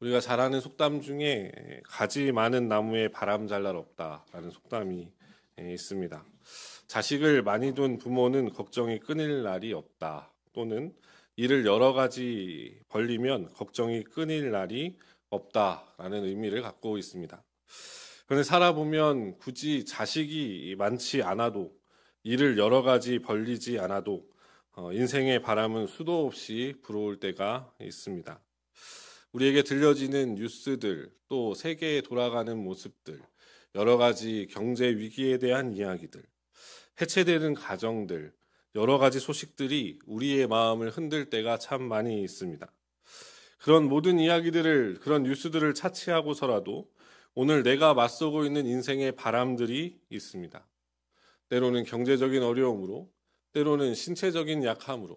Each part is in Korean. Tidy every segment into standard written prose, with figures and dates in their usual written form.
우리가 잘 아는 속담 중에 가지 많은 나무에 바람 잘 날 없다라는 속담이 있습니다. 자식을 많이 둔 부모는 걱정이 끊일 날이 없다. 또는 일을 여러 가지 벌리면 걱정이 끊일 날이 없다라는 의미를 갖고 있습니다. 그런데 살아보면 굳이 자식이 많지 않아도 일을 여러 가지 벌리지 않아도 인생의 바람은 수도 없이 불어올 때가 있습니다. 우리에게 들려지는 뉴스들, 또 세계에 돌아가는 모습들, 여러 가지 경제 위기에 대한 이야기들, 해체되는 가정들, 여러 가지 소식들이 우리의 마음을 흔들 때가 참 많이 있습니다. 그런 모든 이야기들을, 그런 뉴스들을 차치하고서라도 오늘 내가 맞서고 있는 인생의 바람들이 있습니다. 때로는 경제적인 어려움으로, 때로는 신체적인 약함으로,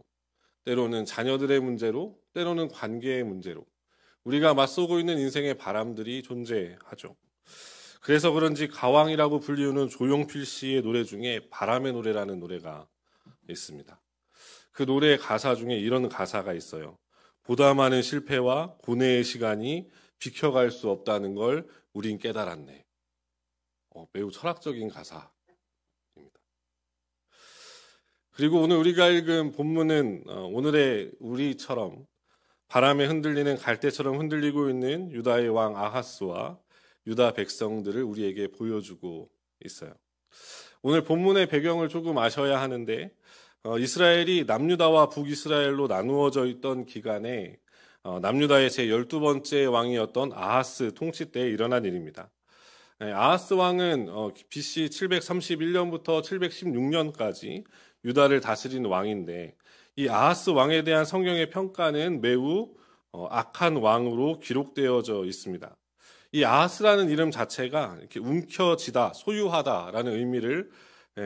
때로는 자녀들의 문제로, 때로는 관계의 문제로 우리가 맞서고 있는 인생의 바람들이 존재하죠. 그래서 그런지 가왕이라고 불리우는 조용필 씨의 노래 중에 바람의 노래라는 노래가 있습니다. 그 노래의 가사 중에 이런 가사가 있어요. 보다 많은 실패와 고뇌의 시간이 비켜갈 수 없다는 걸 우린 깨달았네. 매우 철학적인 가사입니다. 그리고 오늘 우리가 읽은 본문은 오늘의 우리처럼 바람에 흔들리는 갈대처럼 흔들리고 있는 유다의 왕 아하스와 유다 백성들을 우리에게 보여주고 있어요. 오늘 본문의 배경을 조금 아셔야 하는데 이스라엘이 남유다와 북이스라엘로 나누어져 있던 기간에 남유다의 제12번째 왕이었던 아하스 통치 때에 일어난 일입니다. 아하스 왕은 BC 731년부터 716년까지 유다를 다스린 왕인데 이 아하스 왕에 대한 성경의 평가는 매우 악한 왕으로 기록되어져 있습니다. 이 아하스라는 이름 자체가 이렇게 움켜쥐다, 소유하다라는 의미를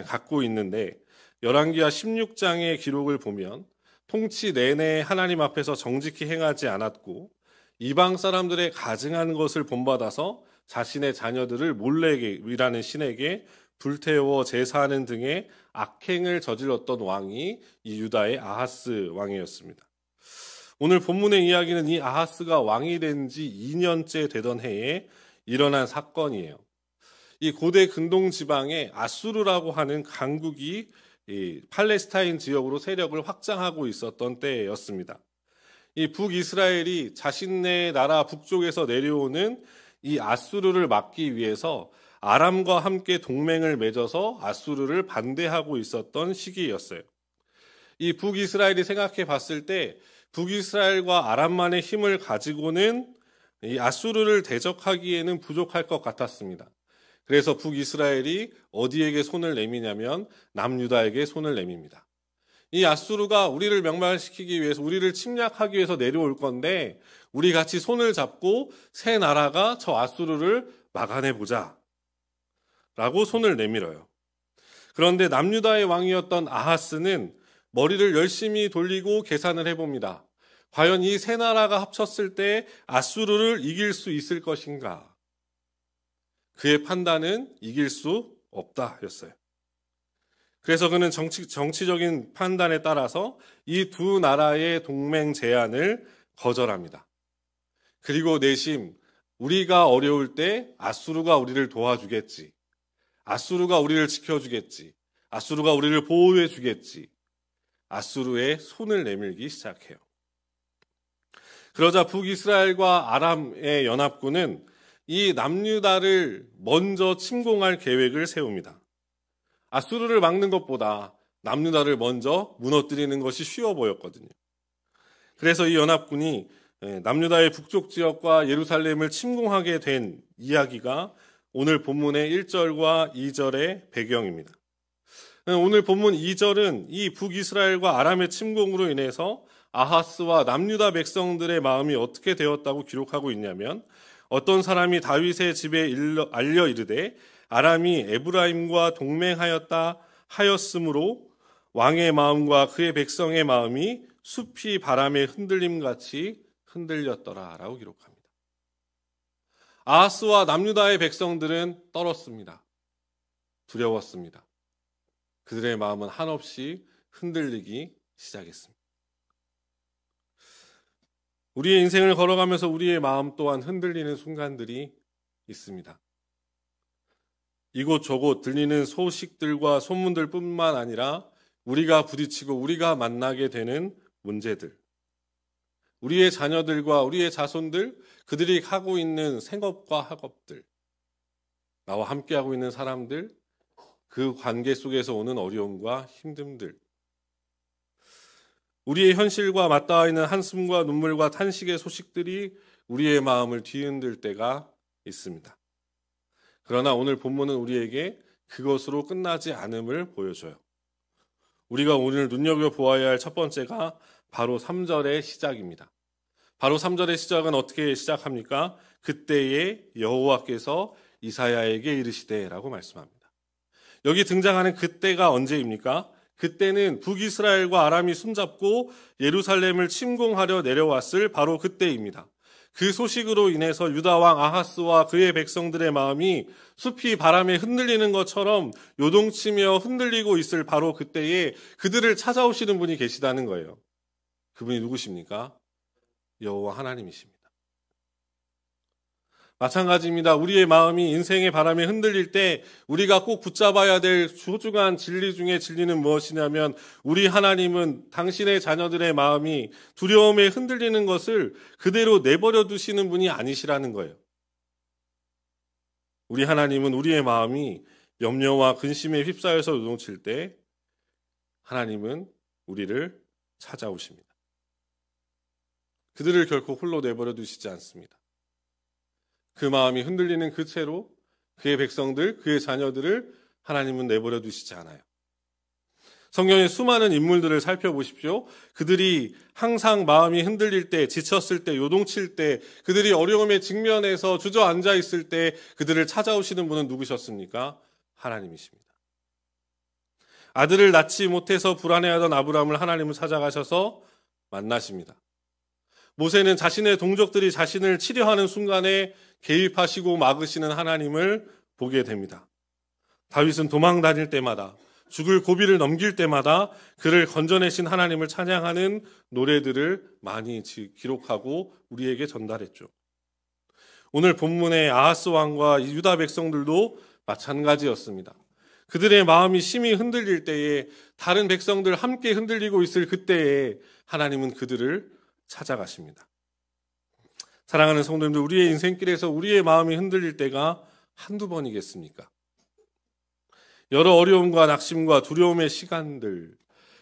갖고 있는데 열왕기하 16장의 기록을 보면 통치 내내 하나님 앞에서 정직히 행하지 않았고 이방 사람들의 가증한 것을 본받아서 자신의 자녀들을 몰렉이라는 신에게 불태워 제사하는 등의 악행을 저질렀던 왕이 이 유다의 아하스 왕이었습니다. 오늘 본문의 이야기는 이 아하스가 왕이 된 지 2년째 되던 해에 일어난 사건이에요. 이 고대 근동 지방에 아수르라고 하는 강국이 이 팔레스타인 지역으로 세력을 확장하고 있었던 때였습니다. 이 북이스라엘이 자신네 나라 북쪽에서 내려오는 이 아수르를 막기 위해서 아람과 함께 동맹을 맺어서 아수르를 반대하고 있었던 시기였어요. 이 북이스라엘이 생각해 봤을 때 북이스라엘과 아람만의 힘을 가지고는 이 아수르를 대적하기에는 부족할 것 같았습니다. 그래서 북이스라엘이 어디에게 손을 내미냐면 남유다에게 손을 내밉니다. 이 아수르가 우리를 멸망시키기 위해서, 우리를 침략하기 위해서 내려올 건데 우리 같이 손을 잡고 새 나라가 저 아수르를 막아내보자 라고 손을 내밀어요. 그런데 남유다의 왕이었던 아하스는 머리를 열심히 돌리고 계산을 해봅니다. 과연 이 세 나라가 합쳤을 때 아수르를 이길 수 있을 것인가? 그의 판단은 이길 수 없다였어요. 그래서 그는 정치적인 판단에 따라서 이 두 나라의 동맹 제안을 거절합니다. 그리고 내심 우리가 어려울 때 아수르가 우리를 도와주겠지. 아수르가 우리를 지켜주겠지. 아수르가 우리를 보호해 주겠지. 아수르의 손을 내밀기 시작해요. 그러자 북이스라엘과 아람의 연합군은 이 남유다를 먼저 침공할 계획을 세웁니다. 아수르를 막는 것보다 남유다를 먼저 무너뜨리는 것이 쉬워 보였거든요. 그래서 이 연합군이 남유다의 북쪽 지역과 예루살렘을 침공하게 된 이야기가 오늘 본문의 1절과 2절의 배경입니다. 오늘 본문 2절은 이 북이스라엘과 아람의 침공으로 인해서 아하스와 남유다 백성들의 마음이 어떻게 되었다고 기록하고 있냐면 어떤 사람이 다윗의 집에 알려 이르되 아람이 에브라임과 동맹하였다 하였으므로 왕의 마음과 그의 백성의 마음이 숲이 바람에 흔들림같이 흔들렸더라라고 기록합니다. 아하스와 남유다의 백성들은 떨었습니다. 두려웠습니다. 그들의 마음은 한없이 흔들리기 시작했습니다. 우리의 인생을 걸어가면서 우리의 마음 또한 흔들리는 순간들이 있습니다. 이곳저곳 들리는 소식들과 소문들 뿐만 아니라 우리가 부딪히고 우리가 만나게 되는 문제들, 우리의 자녀들과 우리의 자손들, 그들이 하고 있는 생업과 학업들, 나와 함께하고 있는 사람들, 그 관계 속에서 오는 어려움과 힘듦들, 우리의 현실과 맞닿아 있는 한숨과 눈물과 탄식의 소식들이 우리의 마음을 뒤흔들 때가 있습니다. 그러나 오늘 본문은 우리에게 그것으로 끝나지 않음을 보여줘요. 우리가 오늘 눈여겨보아야 할 첫 번째가 바로 3절의 시작입니다. 바로 3절의 시작은 어떻게 시작합니까? 그때에 여호와께서 이사야에게 이르시되 라고 말씀합니다. 여기 등장하는 그때가 언제입니까? 그때는 북이스라엘과 아람이 손잡고 예루살렘을 침공하려 내려왔을 바로 그때입니다. 그 소식으로 인해서 유다 왕 아하스와 그의 백성들의 마음이 숲이 바람에 흔들리는 것처럼 요동치며 흔들리고 있을 바로 그때에 그들을 찾아오시는 분이 계시다는 거예요. 그분이 누구십니까? 여호와 하나님이십니다. 마찬가지입니다. 우리의 마음이 인생의 바람에 흔들릴 때 우리가 꼭 붙잡아야 될 소중한 진리 중에 진리는 무엇이냐면 우리 하나님은 당신의 자녀들의 마음이 두려움에 흔들리는 것을 그대로 내버려 두시는 분이 아니시라는 거예요. 우리 하나님은 우리의 마음이 염려와 근심에 휩싸여서 요동칠 때 하나님은 우리를 찾아오십니다. 그들을 결코 홀로 내버려 두시지 않습니다. 그 마음이 흔들리는 그 채로 그의 백성들, 그의 자녀들을 하나님은 내버려 두시지 않아요. 성경의 수많은 인물들을 살펴보십시오. 그들이 항상 마음이 흔들릴 때, 지쳤을 때, 요동칠 때, 그들이 어려움에 직면해서 주저앉아 있을 때 그들을 찾아오시는 분은 누구셨습니까? 하나님이십니다. 아들을 낳지 못해서 불안해하던 아브라함을 하나님은 찾아가셔서 만나십니다. 모세는 자신의 동족들이 자신을 치려하는 순간에 개입하시고 막으시는 하나님을 보게 됩니다. 다윗은 도망 다닐 때마다 죽을 고비를 넘길 때마다 그를 건져내신 하나님을 찬양하는 노래들을 많이 기록하고 우리에게 전달했죠. 오늘 본문의 아하스 왕과 유다 백성들도 마찬가지였습니다. 그들의 마음이 심히 흔들릴 때에 다른 백성들 함께 흔들리고 있을 그때에 하나님은 그들을 찾아가십니다. 사랑하는 성도님들, 우리의 인생길에서 우리의 마음이 흔들릴 때가 한두 번이겠습니까? 여러 어려움과 낙심과 두려움의 시간들,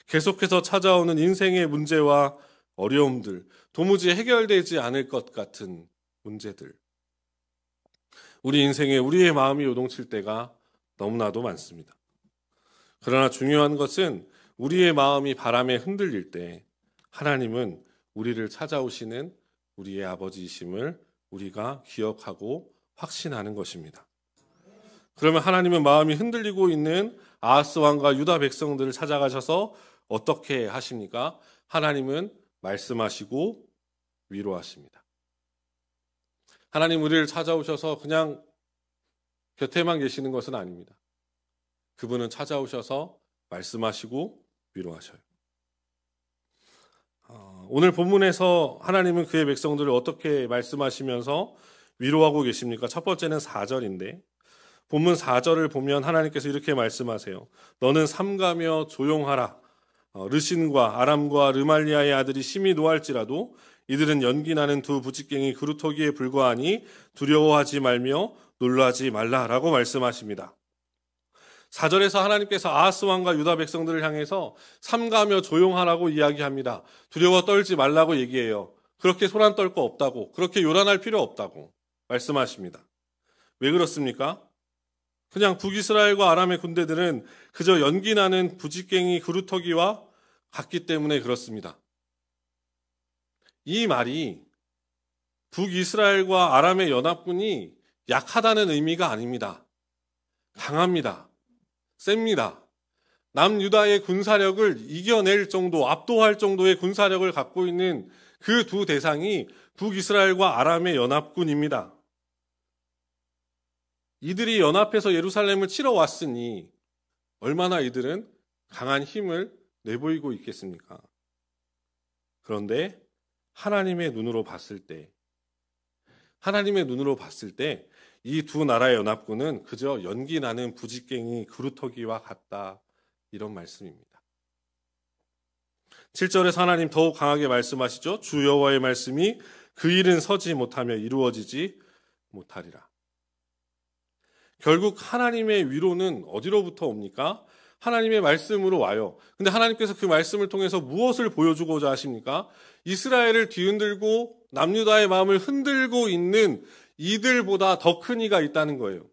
계속해서 찾아오는 인생의 문제와 어려움들, 도무지 해결되지 않을 것 같은 문제들, 우리 인생에 우리의 마음이 요동칠 때가 너무나도 많습니다. 그러나 중요한 것은 우리의 마음이 바람에 흔들릴 때 하나님은 우리를 찾아오시는 우리의 아버지이심을 우리가 기억하고 확신하는 것입니다. 그러면 하나님은 마음이 흔들리고 있는 아하스 왕과 유다 백성들을 찾아가셔서 어떻게 하십니까? 하나님은 말씀하시고 위로하십니다. 하나님 우리를 찾아오셔서 그냥 곁에만 계시는 것은 아닙니다. 그분은 찾아오셔서 말씀하시고 위로하셔요. 오늘 본문에서 하나님은 그의 백성들을 어떻게 말씀하시면서 위로하고 계십니까? 첫 번째는 4절인데 본문 4절을 보면 하나님께서 이렇게 말씀하세요. 너는 삼가며 조용하라. 르신과 아람과 르말리아의 아들이 심히 노할지라도 이들은 연기나는 두 부직갱이 그루터기에 불과하니 두려워하지 말며 놀라지 말라라고 말씀하십니다. 4절에서 하나님께서 아하스 왕과 유다 백성들을 향해서 삼가며 조용하라고 이야기합니다. 두려워 떨지 말라고 얘기해요. 그렇게 소란 떨 거 없다고, 그렇게 요란할 필요 없다고 말씀하십니다. 왜 그렇습니까? 그냥 북이스라엘과 아람의 군대들은 그저 연기나는 부직갱이 그루터기와 같기 때문에 그렇습니다. 이 말이 북이스라엘과 아람의 연합군이 약하다는 의미가 아닙니다. 강합니다. 셉니다. 남유다의 군사력을 이겨낼 정도, 압도할 정도의 군사력을 갖고 있는 그 두 대상이 북이스라엘과 아람의 연합군입니다. 이들이 연합해서 예루살렘을 치러 왔으니 얼마나 이들은 강한 힘을 내보이고 있겠습니까? 그런데 하나님의 눈으로 봤을 때 이 두 나라의 연합군은 그저 연기 나는 부직갱이 그루터기와 같다. 이런 말씀입니다. 7절에서 하나님 더욱 강하게 말씀하시죠. 주 여호와의 말씀이 그 일은 서지 못하며 이루어지지 못하리라. 결국 하나님의 위로는 어디로부터 옵니까? 하나님의 말씀으로 와요. 근데 하나님께서 그 말씀을 통해서 무엇을 보여주고자 하십니까? 이스라엘을 뒤흔들고 남유다의 마음을 흔들고 있는 이들보다 더 큰 이가 있다는 거예요.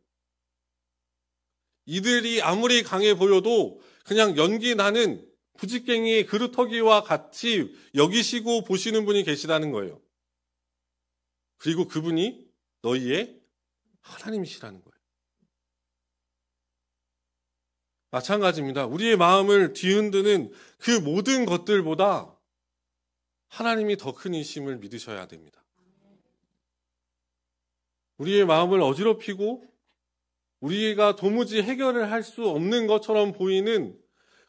이들이 아무리 강해 보여도 그냥 연기 나는 부직갱이의 그루터기와 같이 여기시고 보시는 분이 계시다는 거예요. 그리고 그분이 너희의 하나님이시라는 거예요. 마찬가지입니다. 우리의 마음을 뒤흔드는 그 모든 것들보다 하나님이 더 큰 이심을 믿으셔야 됩니다. 우리의 마음을 어지럽히고 우리가 도무지 해결을 할 수 없는 것처럼 보이는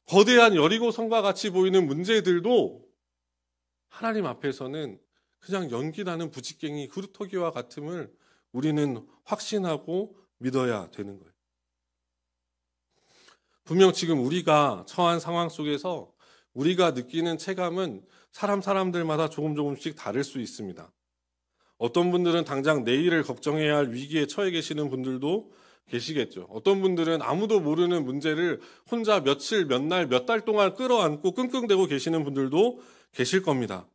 거대한 여리고 성과 같이 보이는 문제들도 하나님 앞에서는 그냥 연기나는 부직갱이 그루터기와 같음을 우리는 확신하고 믿어야 되는 거예요. 분명 지금 우리가 처한 상황 속에서 우리가 느끼는 체감은 사람들마다 조금씩 다를 수 있습니다. 어떤 분들은 당장 내일을 걱정해야 할 위기에 처해 계시는 분들도 계시겠죠. 어떤 분들은 아무도 모르는 문제를 혼자 며칠, 몇 날, 몇 달 동안 끌어안고 끙끙대고 계시는 분들도 계실 겁니다.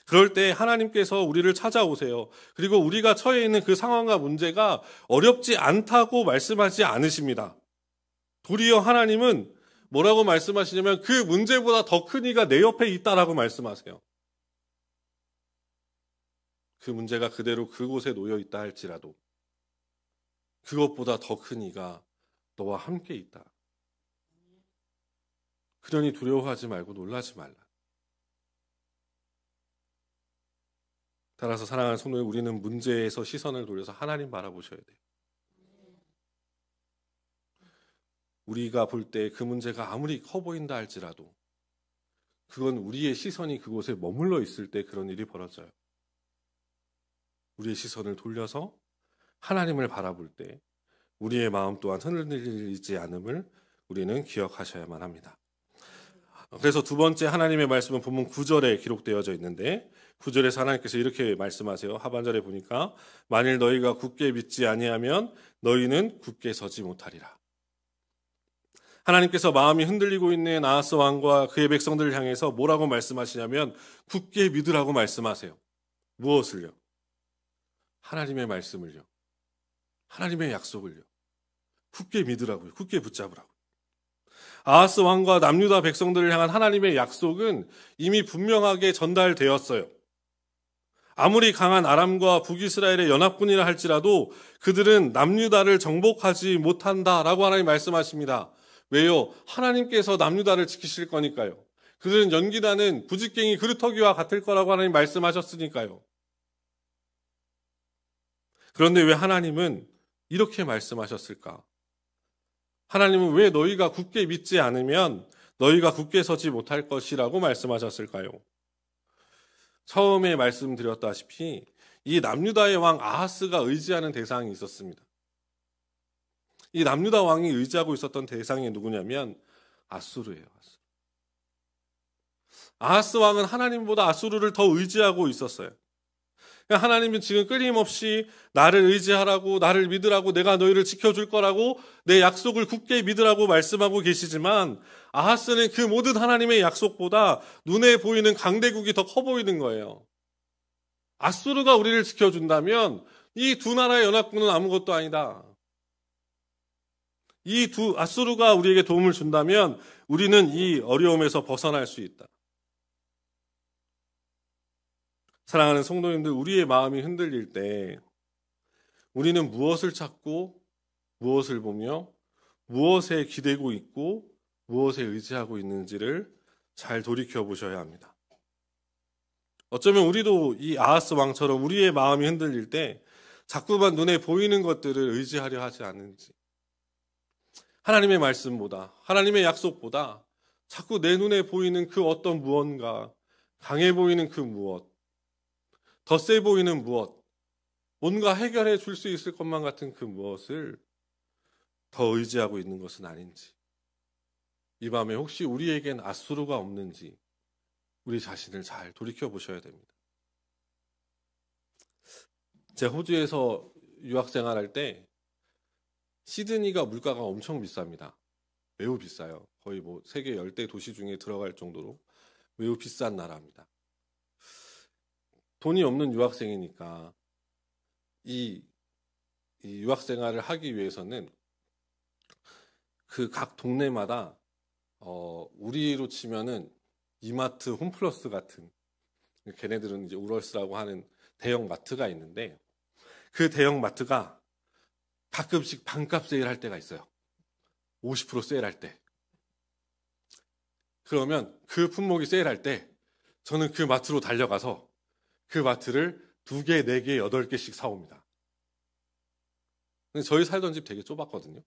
그럴 때 하나님께서 우리를 찾아오세요. 그리고 우리가 처해 있는 그 상황과 문제가 어렵지 않다고 말씀하지 않으십니다. 도리어 하나님은 뭐라고 말씀하시냐면 그 문제보다 더 큰 이가 내 옆에 있다라고 말씀하세요. 그 문제가 그대로 그곳에 놓여 있다 할지라도 그것보다 더 큰 이가 너와 함께 있다. 그러니 두려워하지 말고 놀라지 말라. 따라서 사랑하는 성도님, 우리는 문제에서 시선을 돌려서 하나님 바라보셔야 돼요. 우리가 볼 때 그 문제가 아무리 커 보인다 할지라도 그건 우리의 시선이 그곳에 머물러 있을 때 그런 일이 벌어져요. 우리의 시선을 돌려서 하나님을 바라볼 때 우리의 마음 또한 흔들리지 않음을 우리는 기억하셔야만 합니다. 그래서 두 번째 하나님의 말씀은 본문 9절에 기록되어져 있는데 9절에서 하나님께서 이렇게 말씀하세요. 하반절에 보니까 만일 너희가 굳게 믿지 아니하면 너희는 굳게 서지 못하리라. 하나님께서 마음이 흔들리고 있는 아하스 왕과 그의 백성들을 향해서 뭐라고 말씀하시냐면 굳게 믿으라고 말씀하세요. 무엇을요? 하나님의 말씀을요. 하나님의 약속을요. 굳게 믿으라고요. 굳게 붙잡으라고요. 아하스 왕과 남유다 백성들을 향한 하나님의 약속은 이미 분명하게 전달되었어요. 아무리 강한 아람과 북이스라엘의 연합군이라 할지라도 그들은 남유다를 정복하지 못한다라고 하나님 말씀하십니다. 왜요? 하나님께서 남유다를 지키실 거니까요. 그들은 연기나는 부직갱이 그루터기와 같을 거라고 하나님 말씀하셨으니까요. 그런데 왜 하나님은 이렇게 말씀하셨을까? 하나님은 왜 너희가 굳게 믿지 않으면 너희가 굳게 서지 못할 것이라고 말씀하셨을까요? 처음에 말씀드렸다시피 이 남유다의 왕 아하스가 의지하는 대상이 있었습니다. 이 남유다 왕이 의지하고 있었던 대상이 누구냐면 아수르예요. 아하스 왕은 하나님보다 아수르를 더 의지하고 있었어요. 하나님은 지금 끊임없이 나를 의지하라고, 나를 믿으라고, 내가 너희를 지켜줄 거라고, 내 약속을 굳게 믿으라고 말씀하고 계시지만 아하스는 그 모든 하나님의 약속보다 눈에 보이는 강대국이 더 커 보이는 거예요. 아수르가 우리를 지켜준다면 이 두 나라의 연합군은 아무것도 아니다. 아수르가 우리에게 도움을 준다면 우리는 이 어려움에서 벗어날 수 있다. 사랑하는 성도님들, 우리의 마음이 흔들릴 때 우리는 무엇을 찾고 무엇을 보며 무엇에 기대고 있고 무엇에 의지하고 있는지를 잘 돌이켜 보셔야 합니다. 어쩌면 우리도 이 아하스 왕처럼 우리의 마음이 흔들릴 때 자꾸만 눈에 보이는 것들을 의지하려 하지 않는지, 하나님의 말씀보다, 하나님의 약속보다 자꾸 내 눈에 보이는 그 어떤 무언가, 강해 보이는 그 무엇, 더 세 보이는 무엇, 뭔가 해결해 줄 수 있을 것만 같은 그 무엇을 더 의지하고 있는 것은 아닌지, 이 밤에 혹시 우리에겐 아수르가 없는지 우리 자신을 잘 돌이켜 보셔야 됩니다. 제가 호주에서 유학생활할 때 시드니가 물가가 엄청 비쌉니다. 매우 비싸요. 거의 뭐 세계 10대 도시 중에 들어갈 정도로 매우 비싼 나라입니다. 돈이 없는 유학생이니까 이 유학생활을 하기 위해서는 그 각 동네마다 우리로 치면은 이마트, 홈플러스 같은, 걔네들은 이제 우럴스라고 하는 대형 마트가 있는데, 그 대형 마트가 가끔씩 반값 세일할 때가 있어요. 50% 세일할 때. 그러면 그 품목이 세일할 때 저는 그 마트로 달려가서 그 마트를 2개, 4개, 8개씩 사옵니다. 근데 저희 살던 집 되게 좁았거든요.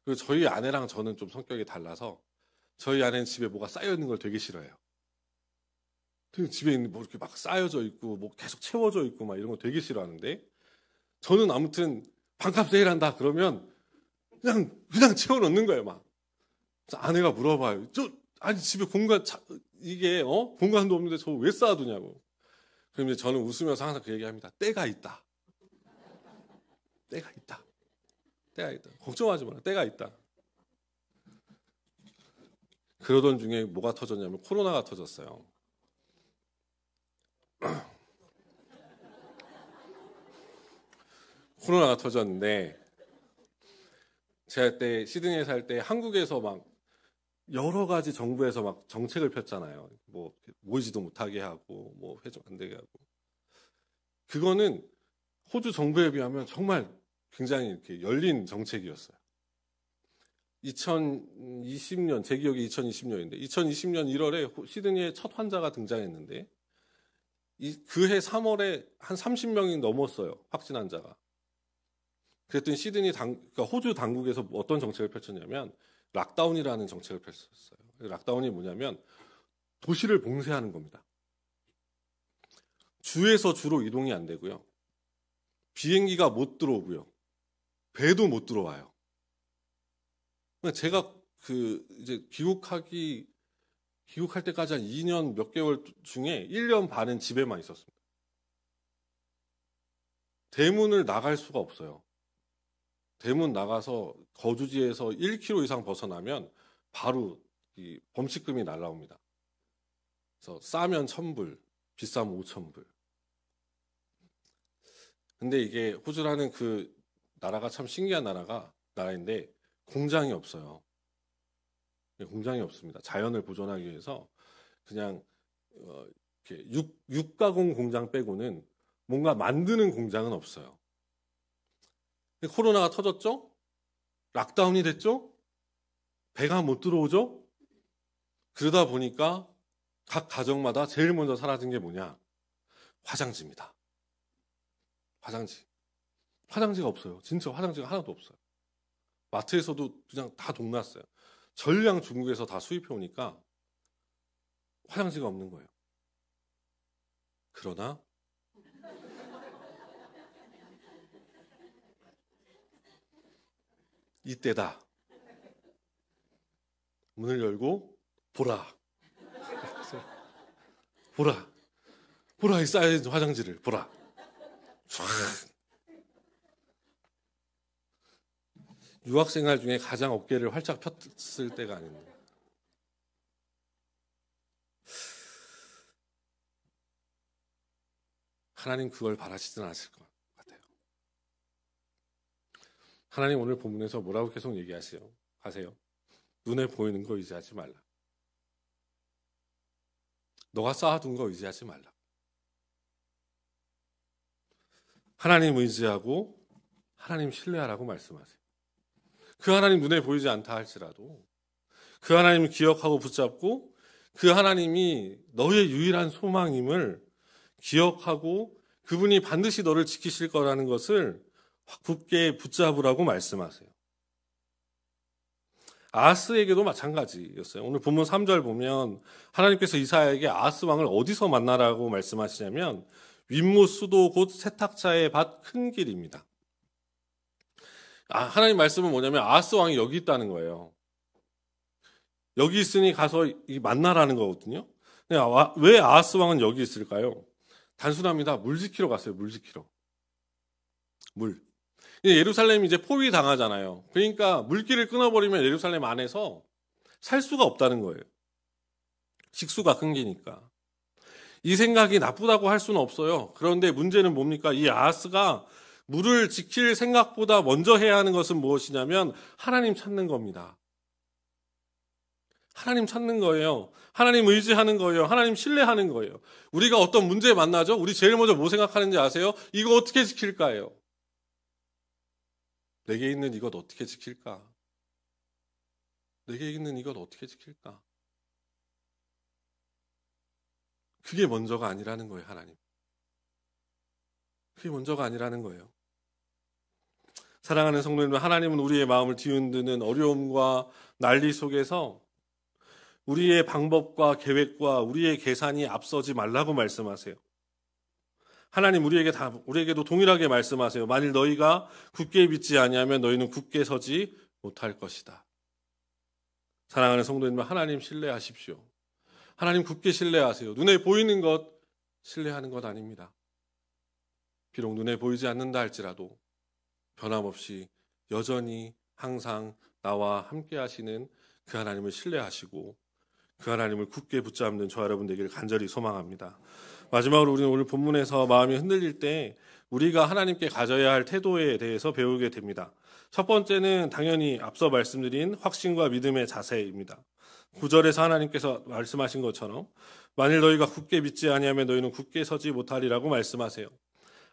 그리고 저희 아내랑 저는 좀 성격이 달라서 저희 아내는 집에 뭐가 쌓여 있는 걸 되게 싫어해요. 집에 있는 뭐 이렇게 막 쌓여져 있고 뭐 계속 채워져 있고 막 이런 거 되게 싫어하는데, 저는 아무튼 반값 세일한다 그러면 그냥 채워 넣는 거예요, 막. 아내가 물어봐요. 아니 집에 이게 공간도 없는데 저 왜 쌓아두냐고. 그럼 이제 저는 웃으면서 항상 그 얘기합니다. 때가 있다. 때가 있다. 때가 있다. 걱정하지 마라. 때가 있다. 그러던 중에 뭐가 터졌냐면 코로나가 터졌어요. 코로나가 터졌는데, 제가 그때 시드니에 살 때 한국에서 막 여러 가지 정부에서 막 정책을 폈잖아요. 뭐 모이지도 못하게 하고 뭐 회전 안 되게 하고. 그거는 호주 정부에 비하면 정말 굉장히 이렇게 열린 정책이었어요. 2020년, 제 기억이 2020년인데 2020년 1월에 시드니에 첫 환자가 등장했는데 그해 3월에 한 30명이 넘었어요. 확진 환자가. 그랬더니 그러니까 호주 당국에서 어떤 정책을 펼쳤냐면 락다운이라는 정책을 펼쳤어요. 락다운이 뭐냐면 도시를 봉쇄하는 겁니다. 주에서 주로 이동이 안 되고요. 비행기가 못 들어오고요. 배도 못 들어와요. 제가 이제 귀국할 때까지 한 2년 몇 개월 중에 1년 반은 집에만 있었습니다. 대문을 나갈 수가 없어요. 대문 나가서 거주지에서 1km 이상 벗어나면 바로 이 범칙금이 날라옵니다. 그래서 싸면 1,000불, 비싸면 5,000불. 근데 이게 호주라는 그 나라가 참 신기한 나라인데 공장이 없어요. 공장이 없습니다. 자연을 보존하기 위해서 그냥 이렇게 육가공 공장 빼고는 뭔가 만드는 공장은 없어요. 코로나가 터졌죠? 락다운이 됐죠? 배가 못 들어오죠? 그러다 보니까 각 가정마다 제일 먼저 사라진 게 뭐냐? 화장지입니다. 화장지가 없어요. 진짜 화장지가 하나도 없어요. 마트에서도 그냥 다 동났어요. 전량 중국에서 다 수입해 오니까 화장지가 없는 거예요. 그러나 이때다. 문을 열고 보라. 이 쌓여있는 화장지를 보라. 유학생활 중에 가장 어깨를 활짝 폈을 때가 아닌가. 하나님 그걸 바라시진 않으실 것 같아요. 하나님 오늘 본문에서 뭐라고 계속 얘기하세요? 눈에 보이는 거 의지하지 말라. 너가 쌓아둔 거 의지하지 말라. 하나님 의지하고 하나님 신뢰하라고 말씀하세요. 그 하나님 눈에 보이지 않다 할지라도 그 하나님을 기억하고 붙잡고 그 하나님이 너의 유일한 소망임을 기억하고 그분이 반드시 너를 지키실 거라는 것을 굳게 붙잡으라고 말씀하세요. 아하스에게도 마찬가지였어요. 오늘 본문 3절 보면 하나님께서 이사야에게 아하스 왕을 어디서 만나라고 말씀하시냐면 윗못 수도 곧 세탁자의 밭 큰 길입니다. 하나님 말씀은 뭐냐면 아하스 왕이 여기 있다는 거예요. 여기 있으니 가서 만나라는 거거든요. 왜 아하스 왕은 여기 있을까요? 단순합니다. 물 지키러 갔어요. 물 지키러. 물. 예루살렘이 이제 포위 당하잖아요. 그러니까 물길을 끊어버리면 예루살렘 안에서 살 수가 없다는 거예요. 식수가 끊기니까. 이 생각이 나쁘다고 할 수는 없어요. 그런데 문제는 뭡니까? 이 아하스가 물을 지킬 생각보다 먼저 해야 하는 것은 무엇이냐면 하나님 찾는 겁니다. 하나님 찾는 거예요. 하나님 의지하는 거예요. 하나님 신뢰하는 거예요. 우리가 어떤 문제에 만나죠? 우리 제일 먼저 뭐 생각하는지 아세요? 이거 어떻게 지킬까요? 내게 있는 이것 어떻게 지킬까? 내게 있는 이것 어떻게 지킬까? 그게 먼저가 아니라는 거예요, 하나님. 그게 먼저가 아니라는 거예요. 사랑하는 성도님들, 하나님은 우리의 마음을 뒤흔드는 어려움과 난리 속에서 우리의 방법과 계획과 우리의 계산이 앞서지 말라고 말씀하세요. 하나님 우리에게도 동일하게 말씀하세요. 만일 너희가 굳게 믿지 아니하면 너희는 굳게 서지 못할 것이다. 사랑하는 성도님들, 하나님 신뢰하십시오. 하나님 굳게 신뢰하세요. 눈에 보이는 것 신뢰하는 것 아닙니다. 비록 눈에 보이지 않는다 할지라도 변함없이 여전히 항상 나와 함께 하시는 그 하나님을 신뢰하시고 그 하나님을 굳게 붙잡는 저와 여러분 되기를 간절히 소망합니다. 마지막으로 우리는 오늘 본문에서 마음이 흔들릴 때 우리가 하나님께 가져야 할 태도에 대해서 배우게 됩니다. 첫 번째는 당연히 앞서 말씀드린 확신과 믿음의 자세입니다. 9절에서 하나님께서 말씀하신 것처럼 만일 너희가 굳게 믿지 아니하면 너희는 굳게 서지 못하리라고 말씀하세요.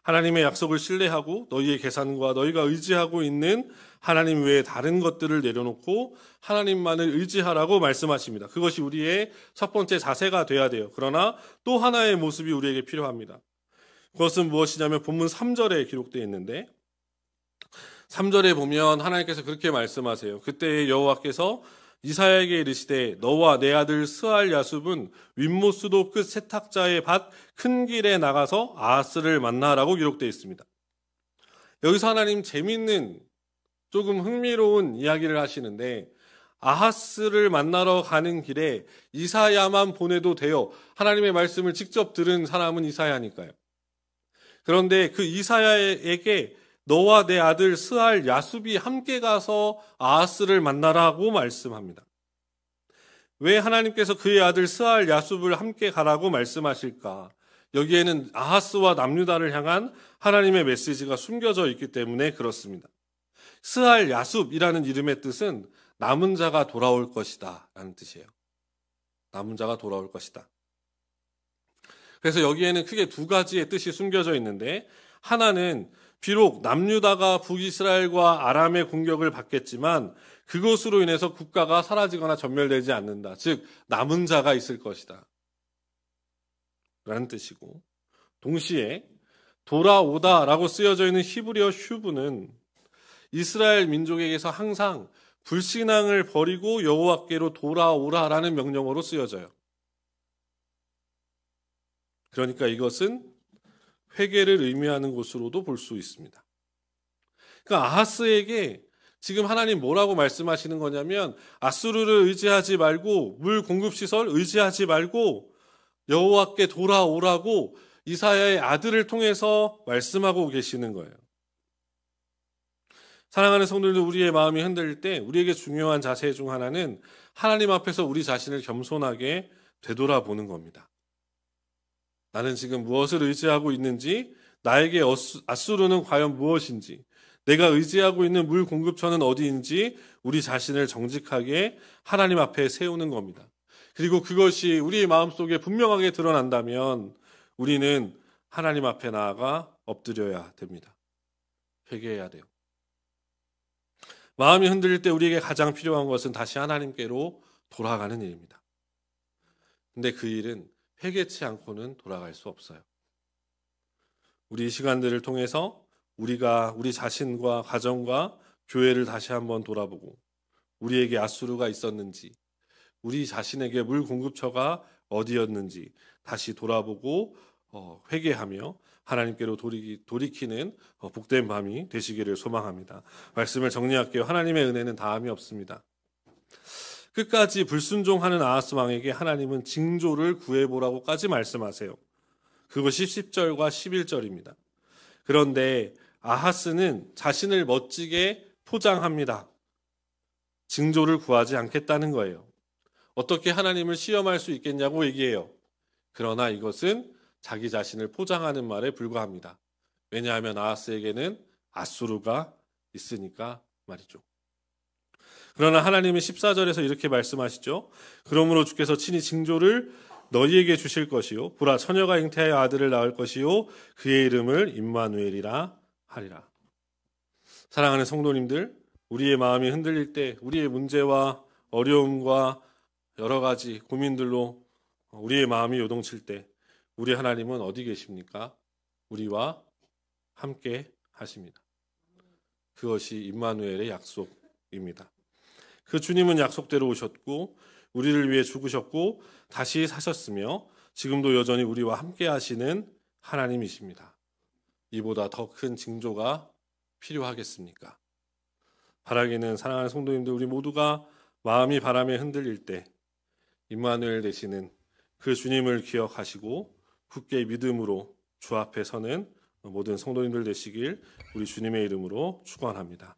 하나님의 약속을 신뢰하고 너희의 계산과 너희가 의지하고 있는 하나님 외에 다른 것들을 내려놓고 하나님만을 의지하라고 말씀하십니다. 그것이 우리의 첫 번째 자세가 돼야 돼요. 그러나 또 하나의 모습이 우리에게 필요합니다. 그것은 무엇이냐면 본문 3절에 기록되어 있는데 3절에 보면 하나님께서 그렇게 말씀하세요. 그때 여호와께서 이사야에게 이르시되 너와 내 아들 스알 야숲은 윗못 수도 끝 세탁자의 밭 큰 길에 나가서 아하스를 만나라고 기록되어 있습니다. 여기서 하나님 재밌는 조금 흥미로운 이야기를 하시는데 아하스를 만나러 가는 길에 이사야만 보내도 돼요. 하나님의 말씀을 직접 들은 사람은 이사야니까요. 그런데 그 이사야에게 너와 내 아들 스알 야숲이 함께 가서 아하스를 만나라고 말씀합니다. 왜 하나님께서 그의 아들 스알 야숲을 함께 가라고 말씀하실까? 여기에는 아하스와 남유다를 향한 하나님의 메시지가 숨겨져 있기 때문에 그렇습니다. 스알 야숲이라는 이름의 뜻은 남은 자가 돌아올 것이다 라는 뜻이에요. 남은 자가 돌아올 것이다. 그래서 여기에는 크게 두 가지의 뜻이 숨겨져 있는데 하나는 비록 남유다가 북이스라엘과 아람의 공격을 받겠지만 그것으로 인해서 국가가 사라지거나 전멸되지 않는다. 즉 남은 자가 있을 것이다 라는 뜻이고, 동시에 돌아오다라고 쓰여져 있는 히브리어 슈브는 이스라엘 민족에게서 항상 불신앙을 버리고 여호와께로 돌아오라라는 명령어로 쓰여져요. 그러니까 이것은 회개를 의미하는 것으로도 볼 수 있습니다. 그러니까 아하스에게 지금 하나님 뭐라고 말씀하시는 거냐면 아수르를 의지하지 말고 물 공급시설 의지하지 말고 여호와께 돌아오라고 이사야의 아들을 통해서 말씀하고 계시는 거예요. 사랑하는 성도들도 우리의 마음이 흔들릴 때 우리에게 중요한 자세 중 하나는 하나님 앞에서 우리 자신을 겸손하게 되돌아보는 겁니다. 나는 지금 무엇을 의지하고 있는지, 나에게 아수르는 과연 무엇인지, 내가 의지하고 있는 물 공급처는 어디인지 우리 자신을 정직하게 하나님 앞에 세우는 겁니다. 그리고 그것이 우리의 마음속에 분명하게 드러난다면 우리는 하나님 앞에 나아가 엎드려야 됩니다. 회개해야 돼요. 마음이 흔들릴 때 우리에게 가장 필요한 것은 다시 하나님께로 돌아가는 일입니다. 근데 그 일은 회개치 않고는 돌아갈 수 없어요. 우리 시간들을 통해서 우리가 우리 자신과 가정과 교회를 다시 한번 돌아보고 우리에게 아수르가 있었는지, 우리 자신에게 물 공급처가 어디였는지 다시 돌아보고 회개하며 하나님께로 돌이키는 복된 밤이 되시기를 소망합니다. 말씀을 정리할게요. 하나님의 은혜는 다함이 없습니다. 끝까지 불순종하는 아하스 왕에게 하나님은 징조를 구해보라고까지 말씀하세요. 그것이 10절과 11절입니다. 그런데 아하스는 자신을 멋지게 포장합니다. 징조를 구하지 않겠다는 거예요. 어떻게 하나님을 시험할 수 있겠냐고 얘기해요. 그러나 이것은 자기 자신을 포장하는 말에 불과합니다. 왜냐하면 아하스에게는 아수르가 있으니까 말이죠. 그러나 하나님은 14절에서 이렇게 말씀하시죠. 그러므로 주께서 친히 징조를 너희에게 주실 것이요 보라 처녀가 잉태하여 아들을 낳을 것이요 그의 이름을 임마누엘이라 하리라. 사랑하는 성도님들, 우리의 마음이 흔들릴 때 우리의 문제와 어려움과 여러 가지 고민들로 우리의 마음이 요동칠 때 우리 하나님은 어디 계십니까? 우리와 함께 하십니다. 그것이 임마누엘의 약속입니다. 그 주님은 약속대로 오셨고 우리를 위해 죽으셨고 다시 사셨으며 지금도 여전히 우리와 함께 하시는 하나님이십니다. 이보다 더 큰 징조가 필요하겠습니까? 바라기는 사랑하는 성도님들, 우리 모두가 마음이 바람에 흔들릴 때 임마누엘 되시는 그 주님을 기억하시고 굳게 믿음으로 주 앞에 서는 모든 성도님들 되시길 우리 주님의 이름으로 축원합니다.